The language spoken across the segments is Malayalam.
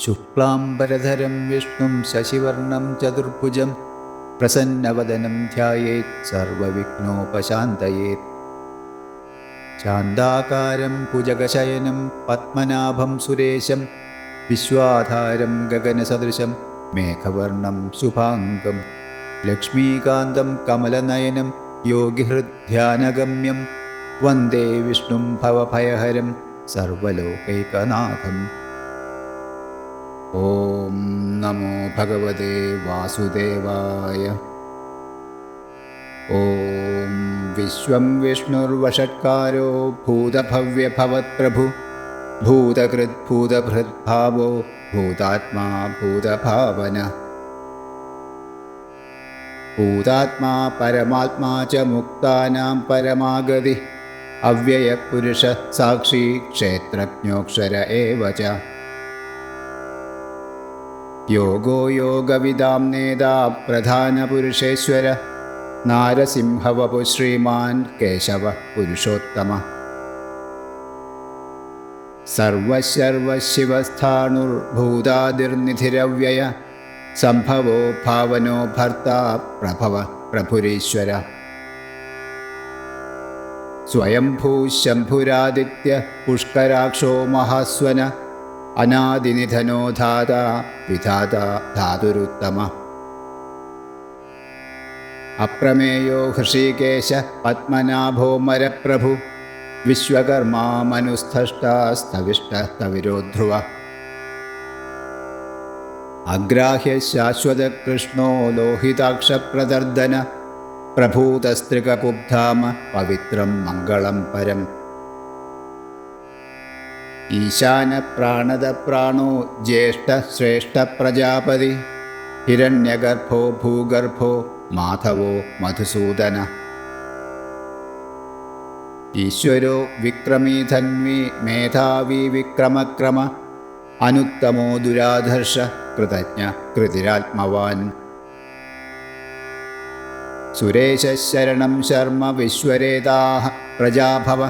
ശുക്ലാംബരധരം വിഷ്ണും ശശിവർണം ചതുർഭുജം പ്രസന്നവദനം ധ്യായേത് സർവവിഘ്നോപശാന്തയേത്. ശാന്താകാരം ഭുജഗശയനം പത്മനാഭം സുരേശം വിശ്വാധാരം ഗഗനസദൃശം മേഘവർണം ശുഭാംഗം ലക്ഷ്മീകാന്തം കമലനയനം യോഗിഹൃദ്ധ്യാനഗമ്യം വന്ദേ വിഷ്ണും ഭവഭയഹരം സർവലോകൈകനാഥം. ഓം നമോ ഭഗവതേ വാസുദേവായ. ഓം വിശ്വം വിഷ്ണുർവഷട്കാരോ ഭൂതഭവ്യഭവത്പ്രഭു ഭൂതകൃദ്ഭൂതഭൃദ്ഭാവോ ഭൂതാത്മാ ഭൂതഭാവന. ഭൂതാത്മാ പരമാത്മാ ച മുക്താനാം പരമാഗതി അവ്യയപുരുഷ സാക്ഷി ക്ഷേത്രജ്ഞോക്ഷര ഏവ ച. യോഗോ യോഗവിദാം നേതാ പ്രധാനപുരുഷേശ്വര നാരസിംഹവപു ശ്രീമാൻ കേശവ പുരുഷോത്തമ. സർവശർവശിവസ്ഥാണുർഭൂതാദിർനിധിരവ്യയ സംഭവോ ഭാവനോ ഭർത്താ പ്രഭവ പ്രഭുരീശ്വര. സ്വയംഭൂ ശംഭുരാദിത്യ പുഷ്കരാക്ഷോ മഹാസ്വന അനാദിനിധനോ ധാതാ വിധാതാ ധാതുരുത്തമ. അപ്രമേയോ ഹൃഷീകേശ പത്മനാഭോ മരപ്രഭു വിശ്വകർമാ മനുസ്ഥഷ്ടാസ്തവിഷ്ടസ്തവിരോ ധ്രുവ. അഗ്രാഹ്യ ശാശ്വത കൃഷ്ണോ ലോഹിതാക്ഷപ്രദർദന പ്രഭൂതസ്ത്രികപുബ്ധാമ പവിത്രം മംഗളം പരം. ഈശാന പ്രാണദ പ്രാണോ ജ്യേഷ്ഠ ശ്രേഷ്ഠ പ്രജാപതി ഹിരണ്യഗർഭോ ഭൂഗർഭോ മാധവോ മധുസൂദന. ഈശ്വരോ വിക്രമീ ധന്വി മേധാവി വിക്രമക്രമ അനുത്തമോ ദുരാധർഷ കൃതജ്ഞ കൃതിരാത്മവാൻ. സുരേശ ശരണം ശർമ്മ വിശ്വരേതാഃ പ്രജാഭവ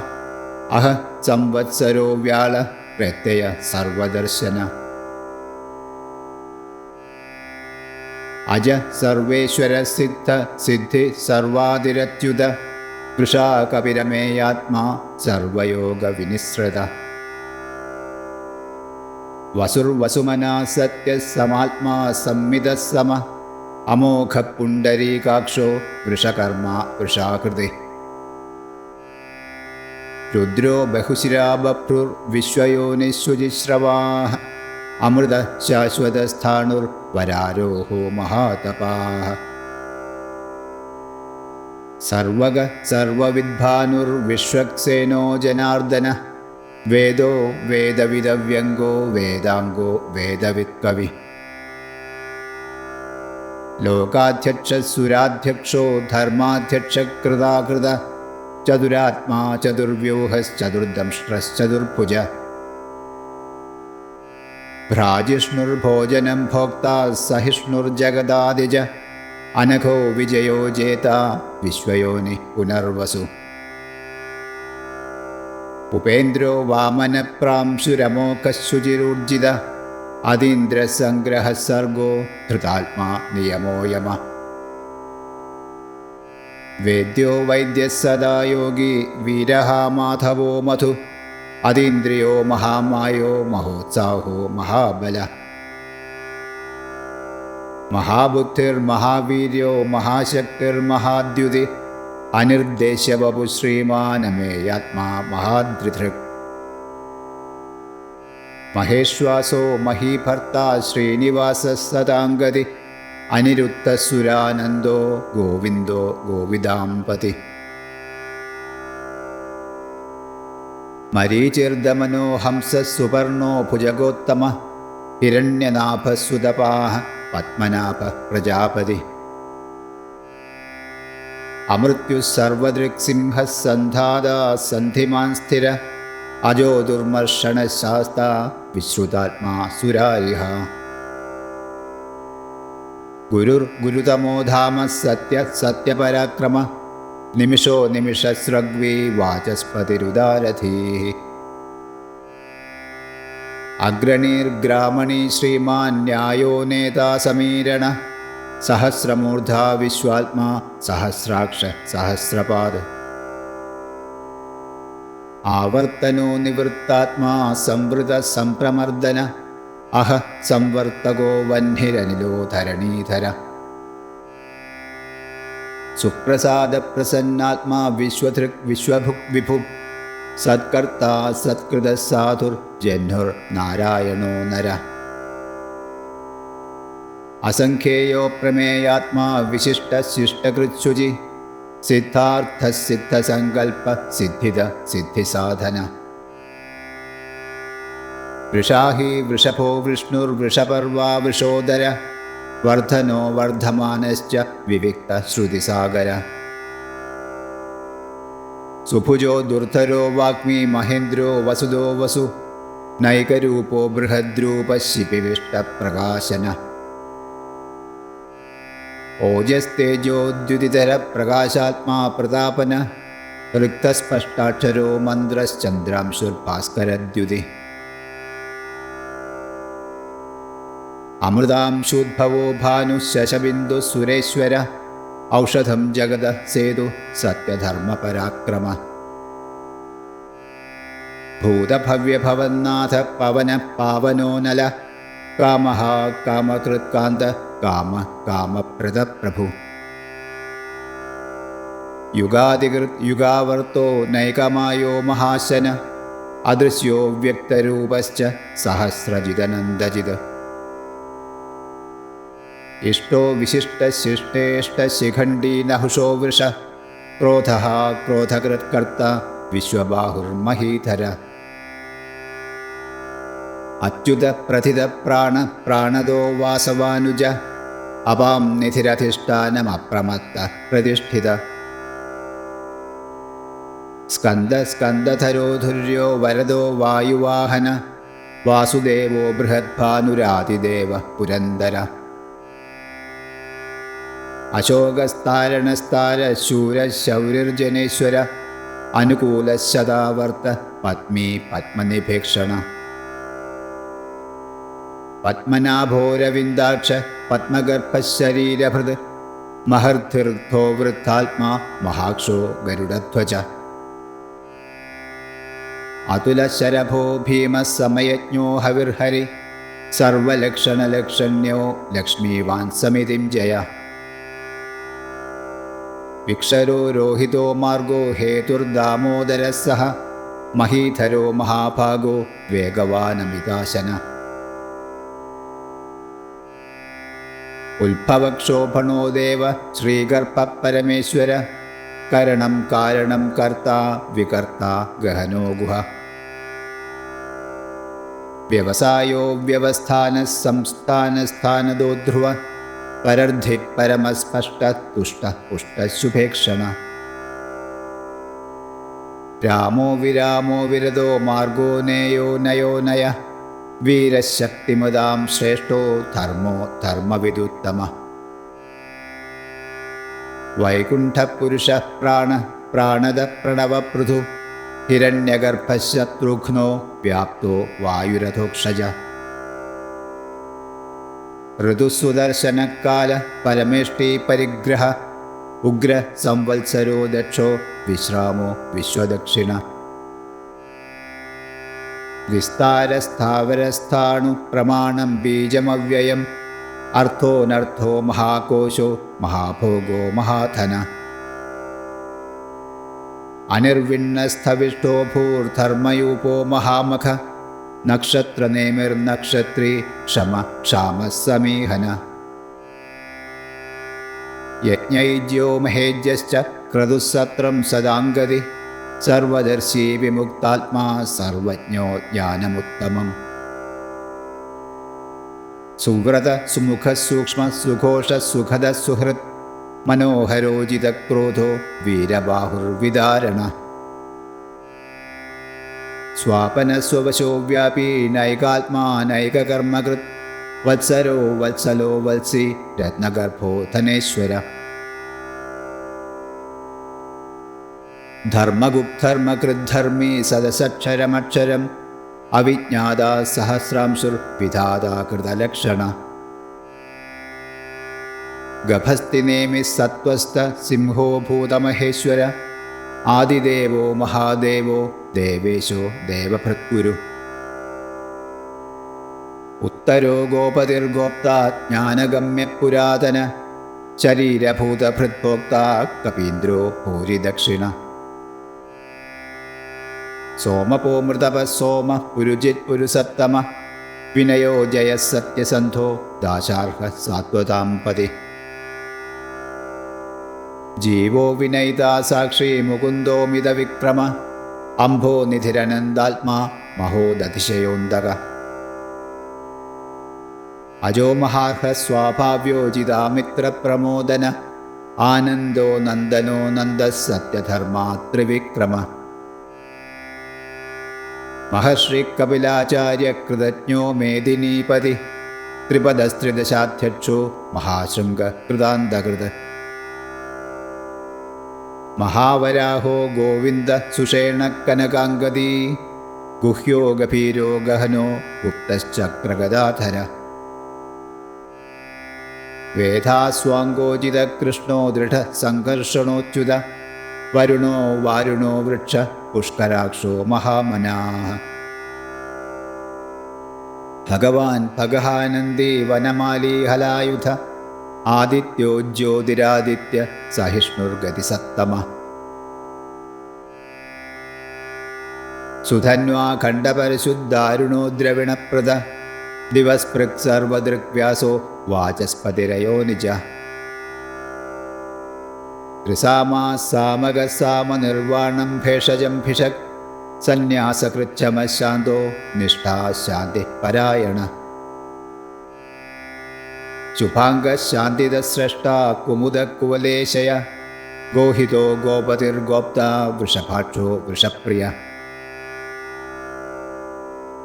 അഹ സംവത്സരോ വ്യാള പ്രത്യയ സർവദർശന. അജ സർവേശ്വര സിദ്ധ സിദ്ധി സർവാതിരച്യുത വൃഷാകപിരമേയാത്മാ സർവയോഗ വിനിസൃത. വസുർവസുമനാ സത്യ സമാത്മാ സംമിതസമ അമോഘ പുണ്ടരീകാക്ഷോ വൃഷകർമ്മ വൃഷാകൃതി. രുദ്രോ ബഹുശിരാ ബഭ്രുർ വിശ്വയോനിശുചിശ്രവാഃ അമൃത ശാശ്വതസ്ഥാണുർ വരാരോഹോ മഹാതപാഃ. സർവഗ സർവവിദ്ഭാനുർ വിശ്വക്സേനോ ജനാർദ്ദന വേദോ വേദവിദവ്യംഗോ വേദാംഗോ വേദവിത്കവി. ലോകാധ്യക്ഷസുരാധ്യക്ഷോ ധർമാധ്യക്ഷകൃതാകൃത ചതുരാത്മാ ചതുർവ്യൂഹശ്ചതുർദംഷ്ട്രശ്ചതുർഭുജ. ഭ്രാജിഷ്ണുർഭോജനം ഭോക്താ സഹിഷ്ണുർജഗദാദിജ അനഘോ വിജയോ ജേതാ വിശ്വയോനി പുനർവസു. ഉപേന്ദ്രോ വാമനപ്രാംശുരമോഘശുചിരൂർജിത അതീന്ദ്രസംഗ്രഹസർഗോ ധൃതാത്മാ നിയമോ യമ. വേദ്യോ വൈദ്യഃ സദാ യോഗി വീരഃ മാധവോ മധു അതീന്ദ്രിയോ മഹാമായോ മഹോത്സാഹോ മഹാബല. മഹാബുദ്ധിർമഹാവീര്യോ മഹാശക്തിർമഹാദ്യുതി അനിർദ്ദേശ്യവപു ശ്രീമാനമേയാത്മാ മഹാദ്രിധൃക്. മഹേശ്വാസോ മഹീഭർത്താ ശ്രീനിവാസ സദാംഗതി അനിരുദ്ധസുരാനന്ദോ ഗോവിന്ദോ ഗോവിദാംപതി. മരീചിർദമനോ ഹംസസുപർണോ ഭുജഗോത്തമ ഹിരണ്യനാഭസുതപാഃ പത്മനാഭ പ്രജാപതി. അമൃത്യുസർവദൃക്സിംഹ സന്ധാതാ സന്ധിമാൻ സ്ഥിര അജോ ദുർമർഷണശാസ്താ വിശ്രുതാത്മാ സുരാരിഹ. ഗുരുർഗുരുതമോ ധാമ സത്യ സത്യപരാക്രമ നിമിഷോ നിമിഷസ്രഗ്വീ വാചസ്പതിരുദാരഥീ. അഗ്രണീർഗ്രാമണീ ശ്രീമാൻ ന്യായോ നേതാ സമീരണ സഹസ്രമൂർധാ വിശ്വാത്മാ സഹസ്രാക്ഷ സഹസ്രപാദ ആവർത്തനോ നിവൃത്താത്മാ സംവൃത സംപ്രമർദ്ദന അഹ സംവർത്തകോ വഹ്നിരനിലോ ധരണീധര സുപ്രസാദ പ്രസന്നാത്മാ വിശ്വധൃക് വിശ്വഭുക് വിഭു സത്കർത്താ സത്കൃത സാധുർ ജഹ്നുർ നാരായണോ നര അസംഖ്യേയോ പ്രമേയാത്മാ വിശിഷ്ട ശിഷ്ടകൃത്ശുചി സിദ്ധാർത്ഥ സിദ്ധസങ്കൽപ്പ സിദ്ധിത സിദ്ധിസാധന വൃഷാഹി വൃഷഭോ വിഷ്ണുർവൃഷപർവാ വൃഷോദര വർധനോ വർധമാനശ്ച വിവിക്ത ശ്രുതിസാഗര സുഭുജോ ദുർധരോ വാഗ്മി മഹേന്ദ്രോ വസുദോ വസു നൈകരൂപോ ബൃഹദ്രൂപ ശിപിവിഷ്ടപ്രകാശന ഓജസ്തേജോദ്യുതിതര പ്രകാശാത്മാ പ്രതാപന ഋക്തസ്പഷ്ടാക്ഷരോ മന്ത്രശ്ചന്ദ്രാംശുർഭാസ്കരദ്യുതി അമൃതാംശൂദ്ഭവോ ഭാനു ശശബിന്ദു സുരേശ്വര ഔഷധം ജഗത സേതു സത്യധർമ്മപരാക്രമ ഭൂതഭവ്യഭവന്നാഥ പവന പാവനോനല കാമഃ കാമകൃത്കാന്ത കാമ കാമപ്രദ പ്രഭു യുഗാതികൃത് യുഗാവർത്തോ നൈകമായോ മഹാശന അദൃശ്യോ വ്യക്തരൂപശ്ച സഹസ്രജിതനന്ദജിത് ഇഷ്ടോ വിശിഷ്ടശിഷ്ടേഷ്ടശിഖണ്ഡീ നഹുഷോ വൃഷ ക്രോധഃ ക്രോധകൃത്കർത്ത വിശ്വബാഹുർമഹീധര അച്യുത പ്രഥിത പ്രാണ പ്രാണദോ വാസവാനുജ അപാം നിധിരധിഷ്ഠാനമപ്രമത്ത പ്രതിഷ്ഠിത സ്കന്ദ സ്കന്ദധരോധുര്യോ വരദോ വായുവാഹന വാസുദേവോ ബൃഹദ്ഭാനുരാതിദേവ പുരന്ദര അശോകസ്താരണസ്താര ശൂരശൗരിർജനേശ്വര അനുകൂലശതാവർത്ത പത്മീ പത്മനിഭേക്ഷണ പത്മനാഭോരവിന്ദാക്ഷ പത്മഗർഭശരീരഭൃത് മഹർധിർദ്ധോ വൃദ്ധാത്മാ മഹാക്ഷോ ഗരുഡധ്വജ അതുലശരഭോ ഭീമസമയജ്ഞോ ഹവിർഹരി സർവലക്ഷണലക്ഷണ്യോ ലക്ഷ്മീവാൻ സമിതിം ജയ വിക്ഷരോ രോഹിതോ മാർഗോ ഹേതുർദാമോദര സഹ മഹീധരോ മഹാഭാഗോ വേഗവാനമിതാശന ഉത്ഭവക്ഷോഭണോ ദേവ ശ്രീഗർഭ പരമേശ്വര കരണം കാരണം കർത്ത വികർത്ത ഗഹനോ ഗുഹ വ്യവസായോ വ്യവസ്ഥാന സംസ്ഥാനസ്ഥാനദോ ധ്രുവ പരർദ്ധി പരമസ്പഷ്ട തുഷ്ട പുഷ്ടശുഭേക്ഷണ രാമോ വിരാമോ വിരതോ മാർഗോ നേയോ നയോ നയ വീരശക്തിമുദാം ശ്രേഷ്ഠോ ധർമ്മോ ധർമ്മവിദുത്തമ വൈകുണ്ഠപുരുഷ പ്രാണ പ്രാണദ പ്രണവപൃഥു ഹിരണ്യഗർഭശത്രുഘ്നോ വ്യാപ്തോ വായുരഥോക്ഷജ ഋതുസുദർശനകാല പരമേഷ്ടി പരിഗ്രഹ ഉഗ്ര സംവത്സരോ ദക്ഷോ വിശ്രാമോ വിശ്വദക്ഷിണ വിസ്താരസ്ഥാവരസ്ഥാണു പ്രമാണം ബീജമവ്യയം അർത്ഥോനർത്ഥോ മഹാകോശോ മഹാഭോഗോ മഹാധന അനിർവിണ്ണസ്ഥവിഷ്ടോ ഭൂർധർമ്മയൂപോ മഹാമഖ നക്ഷത്രനേമിർനക്ഷത്രീ ക്ഷമ ക്ഷാമസമീഹന യജ്ഞൈജ്യോ മഹേജ്യശ്ച ക്രതുസത്രം സദാംഗതി സർവദർശീ വിമുക്താത്മാ സർവജ്ഞോ ജ്ഞാനമുത്തമം സുവ്രത സുമുഖ സൂക്ഷ്മ സുഘോഷ സുഖദ സുഹൃത് മനോഹരോജിതക്രോധോ വീരബാഹുർവിദാരണ സ്വാപനസ്വവശോ വ്യാപീ നൈകാത്മാ നൈകകർമ്മകൃത് വത്സരോ വത്സലോ വത്സി രത്നഗർഭോ ധനേശ്വര ധർമ്മഗുപ്ധർമ്മകൃദ്ധർമ്മി സദസക്ഷരമക്ഷരം അവിജ്ഞാതാ സഹസ്രാംശുർവിധാതാ കൃതലക്ഷണ ഗഭസ്തിനേമി സത്വസ്ഥ സിംഹോ ഭൂതമഹേശ്വര ആദിദേവോ മഹാദേവോ ദേവേശോ ദേവഭൃത്ഗുരു ഉത്തരോ ഗോപതിർഗോപ്താ ജ്ഞാനഗമ്യ പുരാതന ശരീരഭൂതഭൃത്ഭോക്താ കപീന്ദ്രോ ഭൂരിദക്ഷിണ സോമപോ മൃതപ സോമ പുരുജിത് പുരുസത്തമ വിനയോ ജയസത്യസന്ധോ ദാശാർഹ സാത്വതാം പതി ജീവോ വിനയിതാ സാക്ഷി മുകുന്ദോമിത വിക്രമ അംഭോ നിധിരനന്ദാത്മാ മഹോദതിശയോന്തക അജോ മഹാർഹ സ്വാഭാവ്യോജിതാമിത്രപ്രമോദന ആനന്ദോ നന്ദനോ നന്ദ സത്യധർമാ ത്രിവിക്രമ മഹർഷി കപിലാചാര്യ കൃതജ്ഞോ മേദിനീപതി ത്രിപദസ്ത്രിദശാധ്യക്ഷോ മഹാശൃംഗ കൃതാന്തകൃത് മഹാവരാഹോ ഗോവിന്ദ സുഷേണ കനകാംഗദീ ഗുഹ്യോ ഗഭീരോ ഗഹനോ ഗുപ്തശ്ചക്രഗദാധര വേദാസ്വാങ്കോചിത കൃഷ്ണോ ദൃഢ സംഘർഷണോച്യുത വരുണോ വാരുണോ വൃക്ഷ പുഷ്കരാക്ഷോ മഹാമനാഃ ഭഗവാൻ ഭഗഹാനന്ദി വനമാലീ ഹലായുധ ആദിത്യോ ജ്യോതിരാദിത്യ സഹിഷ്ണുർഗതിസത്തമ സുധന്വാ ഖണ്ഡപരശുദ്ധാരുണോ ദ്രവിണപ്രദ ദിവസ്പൃക് സർവദൃഗ്വ്യാസോ വാചസ്പതിരയോ നിജ ത്രിസാമാ സാമക സാമനിർവാണം ഭേഷജം ഭിഷക് സന്യാസകൃച്ഛമശാന്തോ നിഷ്ഠാ ശാന്തി പരായണ ശുഭാംഗശാന്തിദസ്രഷ്ട കുമുദകുവലേശയ ഗോഹിതോ ഗോപതിർഗോപ്താ വൃഷഭാക്ഷോ വൃഷപ്രിയ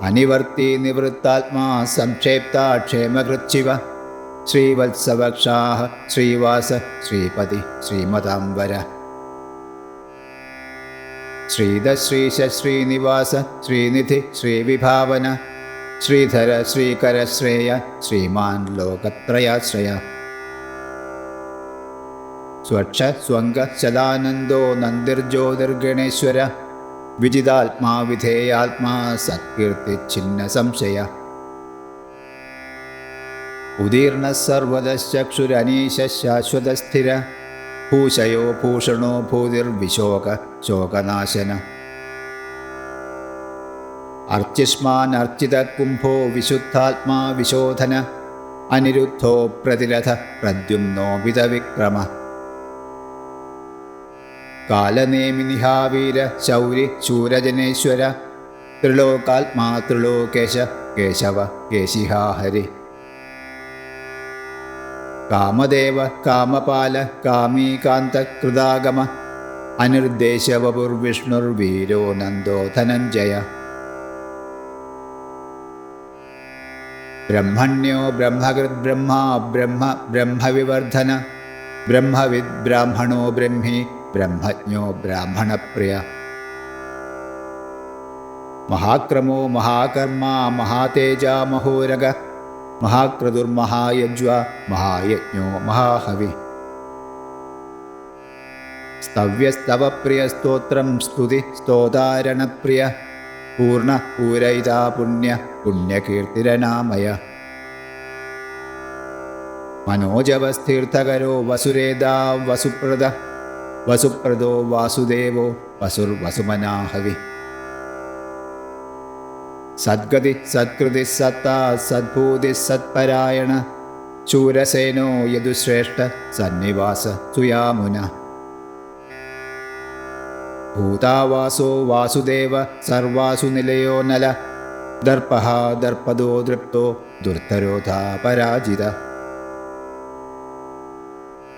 അനിവർത്തി നിവൃത്താത്മാ സംക്ഷേപ്താ ക്ഷേമകൃച്ഛിവ ശ്രീവത്സവക്ഷാഃ ശ്രീവാസ ശ്രീപതി ശ്രീമതാംബര ശ്രീധ ശ്രീശ ശ്രീനിവാസ ശ്രീനിധി ശ്രീവിഭാവന ശ്രീധര ശ്രീകര ശ്രേയ ശ്രീമാൻ ലോകത്രയാശ്രയ സ്വച്ഛ സ്വംഗ സദാനന്ദോ നന്ദിർജ്യോതിർഗണേശ്വര വിജിതാത്മാ വിധേയാത്മാ സത്കീർത്തി ഛിന്ന സംശയ ഉദീർണ സർവദശ്ചക്ഷുരനീശ ശാശ്വതസ്ഥിര ഭൂഷയോ ഭൂഷണോ ഭൂതിർവിശോക ശോകനാശന അർച്ചിഷ്മാൻ അർച്ചിത കുംഭോ വിശുദ്ധാത്മാ വിശോധന അനിരുദ്ധോ പ്രതിരഥ പ്രദ്യുമ്നോ വിതവിക്രമ കാലനേമിനിഹാവീര ശൗരി ശൂരജനേശ്വര ത്രിലോകാത്മാ ത്രിലോകേശ കേശവ കേശിഹാ ഹരി കാമദേവ കാമപാല കാമീകാന്ത കൃതാഗമ അനിർദ്ദേശവപുർവിഷ്ണുർവീരോ നന്ദോ ധനഞ്ജയ ബ്രഹ്മണ്യോ ബ്രഹ്മകൃത് ബ്രഹ്മാ ബ്രഹ്മ ബ്രഹ്മവിവർധന ബ്രഹ്മവിദ് ബ്രാഹ്മണോ ബ്രഹ്മി ബ്രഹ്മജ്ഞോ ബ്രാഹ്മണപ്രിയ മഹാക്രമോ മഹാകർമ്മ മഹാതേജ മഹോരഗ മഹാക്രതുർമഹായജ്വ മഹായജ്ഞോ മഹാഹവി സ്തവ്യസ്തവപ്രിയ സ്തോത്രം സ്തുതി സ്തോതാരണപ്രിയ പൂർണ്ണ പൂരയിതാ പുണ്യ പുണ്യകീർത്തിരനാമയ മനോജവസ്ഥീർത്ഥകരോ വസുരേദാ വസുപ്രദ വസുപ്രദോ വാസുദേവോ വസുർവസുമനാഹവി സദ്ഗതി സത്കൃതി സത്താ സദ്ഭൂതി സത്പരായണ ശൂരസേനോ യദുശ്രേഷ്ഠ സന്നിവാസ സുയാമുന ഭൂതാവാസോ വാസുദേവ സർവാസു നിലയോ നല ദർപ്പഃ ദർപ്പദോ ദൃപ്തോ ദുർധരോധാ പരാജിത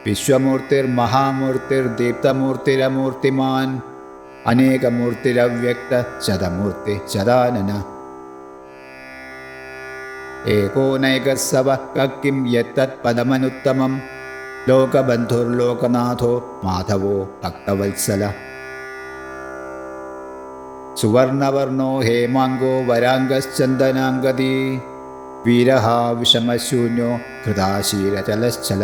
വിശ്വമൂർത്തിർമഹാമൂർത്തിർദീപ്തമൂർത്തിരമൂർത്തിമാൻ അനേകമൂർത്തിരവ്യക്ത ശതമൂർത്തി ശതാനന ഏകോനൈകസവ കിം യത്തത് പദമനുത്തമം ലോകബന്ധുർലോകനാഥോ മാധവോ ഭക്തവത്സല സുവർണവർണോ ഹേമാങ്കോ വരാംഗശ്ചന്ദനാംഗതി വീരഃ വിഷമശൂന്യോ ഘൃതാശീലചലശ്ചല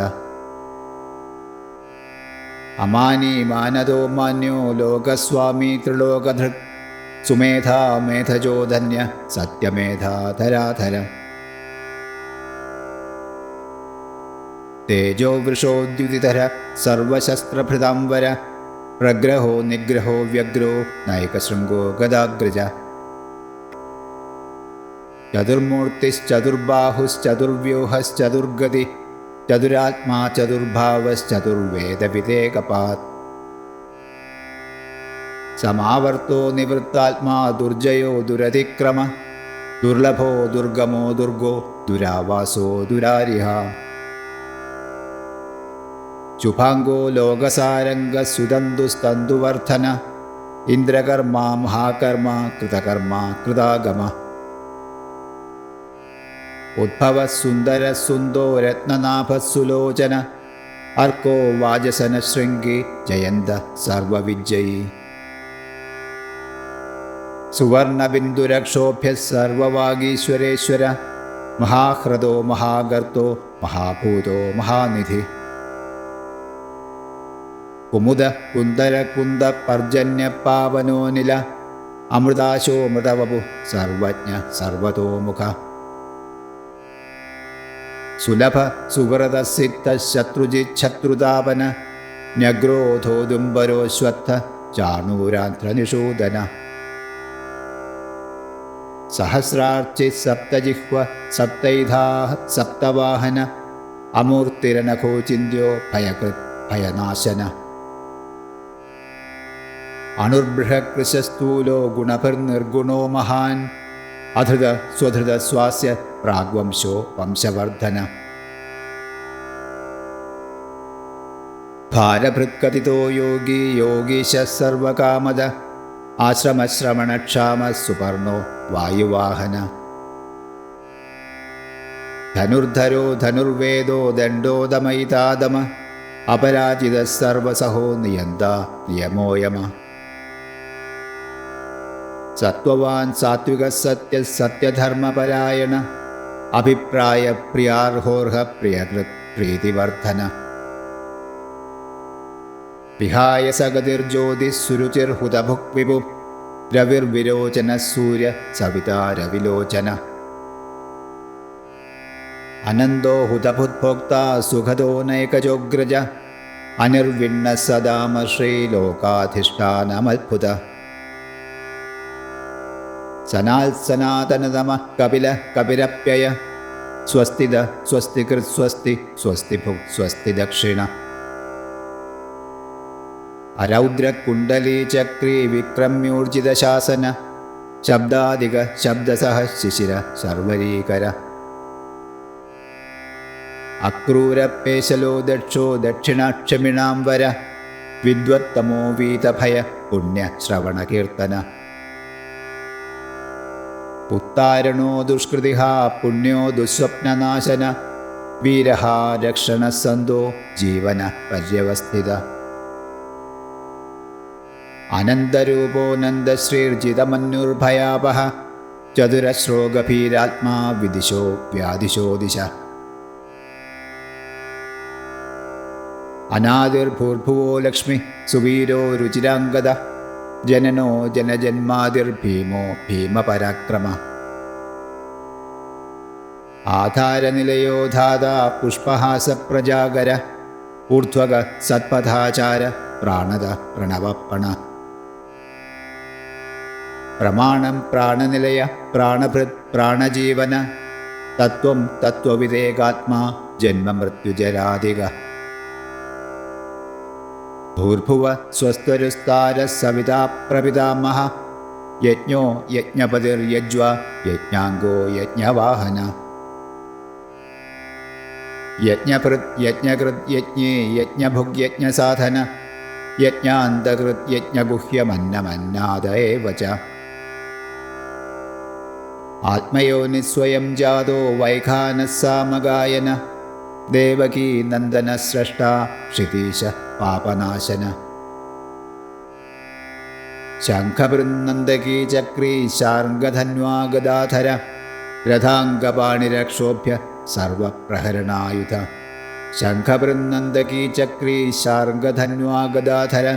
അമാനി മാനദോ മാന്യോ ലോകസ്വാമി ത്രിലോകധൃക് സുമേധാ മേധജോ ധന്യ സത്യമേധാധരാധര തേജോ വൃഷോദ്യുതിധര സർവശസ്ത്രഭൃതാംബര പ്രഗ്രഹോ നിഗ്രഹോ വ്യഗ്രോ നൈകശൃംഗോ ഗദാഗ്രജ ചതുർമൂർത്തിശ്ചതുർബാഹുശ്ചതുർവ്യൂഹശ്ചതുർഗതി ചതുരാത്മാ ചതുർഭാവശ്ചതുർവേദവിദേകപാത് സമാവർത്തോ നിവൃത്താത്മാ ദുർജയോ ദുരതിക്രമ ദുർലഭോ ദുർഗമോ ദുർഗോ ദുരാവാസോ ദുരാരിഹ ശുഭാംഗോ ലോകസാരംഗസുതന്തുസ്തന്തുവർദ്ധന ഇന്ദ്രകർമ്മ മഹാകർമ്മ കൃതകർമ്മ കൃതാഗമ ഉദ്ഭവ സുന്ദര സുന്ദോ രത്നനാഭസുലോചന അർക്കോ വാജസന ശൃംഗി ജയന്ത സർവവിജയീ സുവർണബിന്ദുരക്ഷോഭ്യ സർവവാഗീശ്വരേശ്വര മഹാഹൃദോ മഹാഗർത്തോ മഹാഭൂതോ മഹാനിധി കുമുദ കുന്ദര കുന്ദ പർജന്യ പാവനോനില അമൃതാശോ മൃതവപു സർവജ്ഞ സർവതോമുഖ സുലഭ സുവ്രത സിദ്ധ ശത്രുജിച്ഛത്രുതാപന ന്യഗ്രോധോദുംബരോശ്വത്ഥ ചാണൂരാന്ത്രനിഷൂദന സഹസ്രാർച്ചി സപ്തജിഹ്വ സപ്തൈധാഃ സപ്തവാഹന അമൂർത്തിരനഖോചിന്യോ ഭയകൃത് ഭയനാശന അണുർബൃഹകൃശസ്ഥൂലോ ഗുണഭിർനിർഗുണോ മഹാൻ അധൃത സ്വധൃത സ്വാസ്യ പ്രാഗ്വംശോ വംശവർദ്ധന ഭാരഭൃത്കഥിതോ യോഗി യോഗീശ സർവകാമദ ആശ്രമശ്രമണക്ഷാമ സുപർണോ വായുവാഹന ധനുർധരോ ധനുർവേദോ ദണ്ഡോദമയിതാദമ അപരാജിത സർവസഹോ നിയന്ത നിയമോയമ സത്വവാൻ സാത്വിക സത്യ സത്യധർമ്മപരായണ അഭിപ്രായ പ്രിയാർഹോർഹ പ്രിയകൃത് പ്രീതിവർദ്ധന വിഹായ സഗതിർജ്യോതിസുരുചിർഹുതഭുക് വിഭു രവിർവിരോചന സൂര്യ സവിതാ രവിലോചന അനന്തോ ഹുതഭുത്ഭോക്ത സുഖദോ നൈകജോഗ്രജ അനിർവിണ്ണ സദാമ ശ്രീലോകാധിഷ്ഠാനമത്ഭുത സനാൽ സനാതനതമ കപില കപിരപ്യയ സ്വസ്തിദ സ്വസ്തികൃത് സ്വസ്തി സ്വസ്തിഭുക് സ്വസ്തി ദക്ഷിണ അരൗദ്രകുണ്ടലീ ചക്രീ വിക്രമ്യൂർജിതശാസന ശബ്ദാദിക ശബ്ദസഹ ശിശിര സർവരീകര അക്രൂരപേശലോ ദക്ഷോ ദക്ഷിണാക്ഷമിണാം വര വിദ്വത്തമോ വീതഭയ പുണ്യശ്രവണകീർത്തന ഉത്താരണോ ദുഷ്കൃതിഃ പുണ്യോ ദുസ്വപ്നനാശന വീരഃ രക്ഷണസന്തോ ജീവന പര്യവസ്ഥിത അനന്തരൂപോ നന്ദശ്രീർജിതമന്യുർഭയാപഹ ചതുരശ്രോ ഗഭീരാത്മാ വിദിശോ വ്യാദിശോ ദിശ അനാദിർഭൂർഭുവോ ലക്ഷ്മി സുവീരോ രുചിരാംഗദ ജനനോ ജനജന്മാതിർഭീമോ ഭീമപരാക്രമ ആധാരനിലയോ ധാതാ പുഷ്പഹാസപ്രജാകര ഊർധ്വക സത്പഥാചാര പ്രാണത പ്രണവപ്പണ പ്രമാണം പ്രാണനിലയ പ്രാണഭൃത് പ്രാണജീവന തത്വം തത്വവിദേകാത്മാ ജന്മമൃത്യുജരാധിക ഭൂർഭുവ സ്വസ്തരുസ്താര സവിതാ പ്രപിതാമഹ യജ്ഞോ യജ്ഞപതിർയജ്വ യജ്ഞാംഗോ യജ്ഞവാഹന യജ്ഞഭൃത് യജ്ഞകൃത് യജ്ഞേ യജ്ഞഭുഗ് യജ്ഞസാധന യജ്ഞാന്തകൃത് യജ്ഞഗുഹ്യമന്നമന്നാദ ഏവ ച ആത്മയോനിസ്വയം ജാതോ വൈഖാനസ്സാമഗായന ദേവകീ നന്ദന സ്രഷ്ടാ ക്ഷിതീശ പാപനാശന ശംഖബൃന്ദകീ ചക്രീ ശാർംഗധന്വാഗദാധര രഥാംഗപാണിരക്ഷോഭ്യ സർവപ്രഹരണായുധ. ശംഖബൃന്ദകീ ചക്രീ ശാർംഗധന്വാഗദാധര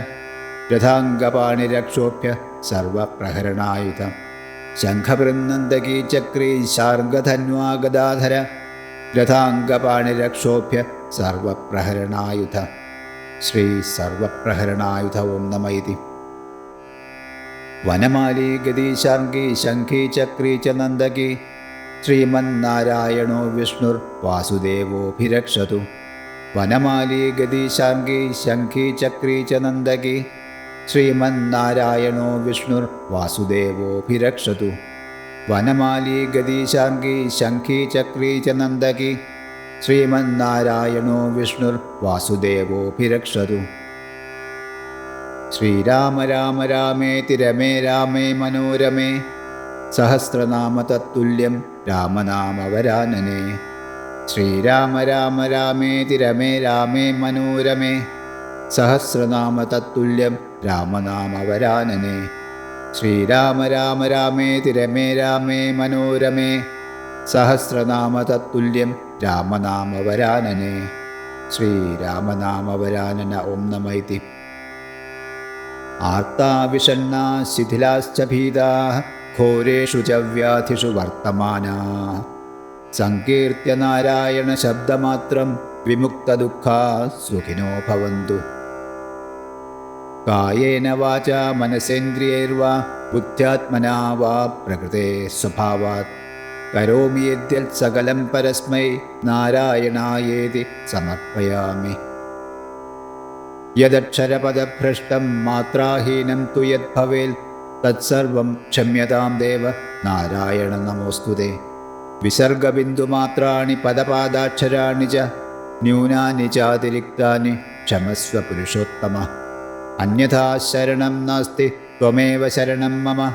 രഥാംഗപാണിരക്ഷോഭ്യ സർവപ്രഹരണായുധ. ശംഖബൃന്ദകീ ചക്രീ ശാർംഗധന്വാഗദാധര രഥാംഗപാണിരക്ഷോഭ്യ സർവപ്രഹരണായുധ. ശ്രീ സർവപ്രഹരണായുധ ഓം നമ ഇതി. വനമാലീ ഗദീ ശാർംഗീ ശംഖീ ചക്രീ ച നന്ദകീ ശ്രീമന്നാരായണോ വിഷ്ണുർ വാസുദേവോഭിരക്ഷതു. വനമാലീ ഗദീ ശാർംഗീ ശംഖീ ചക്രീ ച നന്ദകീ ശ്രീമന്നാരായണോ വിഷ്ണുർ വാസുദേവോഭിരക്ഷതു. വനമാലീ ഗദീ ശാർംഗീ ശംഖീ ചക്രീ ച നന്ദകീ ശ്രീമന്നാരായണോ വിഷ്ണുർ വാസുദേവോഭിരക്ഷതു. ശ്രീരാമ രാമ രാമേതി രമേ രാമേ മനോരമേ സഹസ്രനാമ തത്തുല്യം രാമനാമവരാനനേ. ശ്രീരാമ രാമ രാമേതി രമേ രാമേ മനോരമേ സഹസ്രനാമ തത്തുല്യം രാമനാമവരാനനേ. ശ്രീരാമ രാമ രാമേതി രമേ രാമേ മനോരമേ സഹസ്രനാമ തത്തുല്യം രാമനാമവരാനനേ. ശ്രീരാമനാമവരാനന ഓം നമ ഇതി. ആർത്താവിഷണ്ണാ ശിഥിലാശ്ച ഭീതാഃ ഘോരേഷു ച വ്യാധിഷു വർത്തമാനാഃ സങ്കീർത്യ നാരായണ ശബ്ദമാത്രം വിമുക്തദുഃഖാഃ സുഖിനോ ഭവന്തു. കായേന വാചാ മനസേന്ദ്രിയൈർവാ ബുദ്ധ്യാത്മനാ വാ പ്രകൃതേ സ്വഭാവാത് കരോമി യദ്യത് സകലം പരസ്മൈ നാരായണായേതി സമർപ്പയാമി. യദക്ഷരപദഭ്രഷ്ടം മാത്രാഹീനം തു യദ്ഭവേൽ തത്സർവം ക്ഷമ്യതാം ദേവ നാരായണ നമോസ്തുതേ. വിസർഗബിന്ദുമാത്രാണി പദപാദാക്ഷരാണി ച ന്യൂനാനി ചാതിരിക്താനി ക്ഷമസ്വ പുരുഷോത്തമ. അന്യഥാ ശരണം നാസ്തി ത്വമേവ ശരണം മമ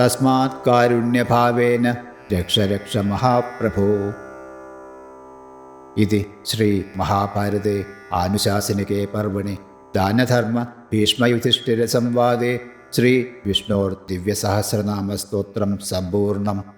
തസ്മാത് കാരുണ്യഭാവേന രക്ഷ രക്ഷ മഹാപ്രഭോ. ഇതി ശ്രീ മഹാഭാരതേ ആനുശാസനികേ പർവണി ദാനധർമ്മ ഭീഷ്മയുധിഷ്ഠിര സംവാദേ ശ്രീ വിഷ്ണോർ ദിവ്യസഹസ്രനാമസ്തോത്രം സമ്പൂർണം.